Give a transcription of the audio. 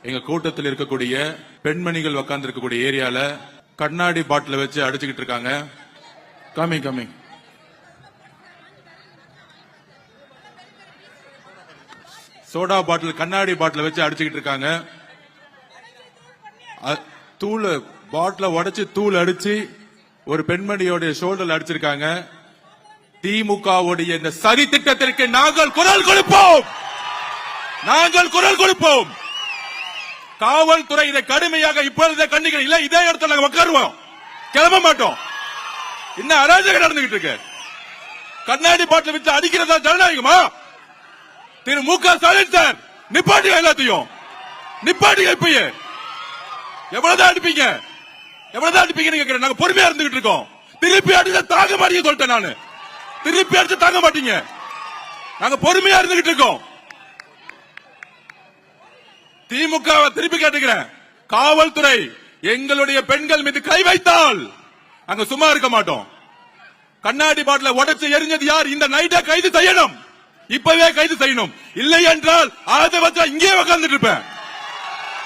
எங்க கூட்டத்தில் இருக்கக்கூடிய பெண்மணிகள் உட்கார்ந்து இருக்கக்கூடிய ஏரியால கண்ணாடி பாட்டில வச்சு அடிச்சுக்கிட்டு இருக்காங்க. கமிங் சோடா பாட்டில் கண்ணாடி பாட்டில வச்சு அடிச்சுக்கிட்டு இருக்காங்க. தூள் பாட்டில உடைச்சு தூள் அடிச்சு ஒரு பெண்மணியோட ஷோல்டர்ல அடிச்சிருக்காங்க. திமுகவுடைய இந்த சதி திட்டத்திற்கு நாங்கள் குரல் கொடுப்போம். காவல்துறை இதை கடுமையாக இப்பொழுது கண்டிக்கிறோம். இல்ல இதே இடத்துல நாங்க உட்காருவோம், கிளம்ப மாட்டோம். என்ன அராஜகம் நடந்துகிட்டு இருக்கு? கண்ணாடி பாட்டில் வச்சு அடிக்கிறதா ஜனநாயகமா? திரு மு க ஸ்டாலின் சார், நிப்பாட்டி எல்லாத்தையும் நிப்பாட்டி. இப்பயே எவ்வளவுதான் அடிப்பீங்க கேட்கிறேன். நாங்க பொறுமையா இருந்துகிட்டு இருக்கோம். திருப்பி அடிச்சா தாங்க மாட்டீங்க சொல்லிட்டேன் நானு. திருப்பி அடிச்சு தாங்க மாட்டீங்க. நாங்க பொறுமையா இருந்துகிட்டு இருக்கோம். திமுக திருப்பி கேட்டுக்கிறேன், காவல்துறை எங்களுடைய பெண்கள் மீது கை வைத்தால் அங்க சும்மா இருக்க மாட்டோம். கண்ணாடி பாட்டில உடைச்சு எரிஞ்சது யார்? இந்த நைட்டை கைது செய்யணும். இப்பவே கைது செய்யணும். இல்லை என்றால் அதை வச்சா இங்கே உட்கார்ந்துட்டு இருப்பேன்.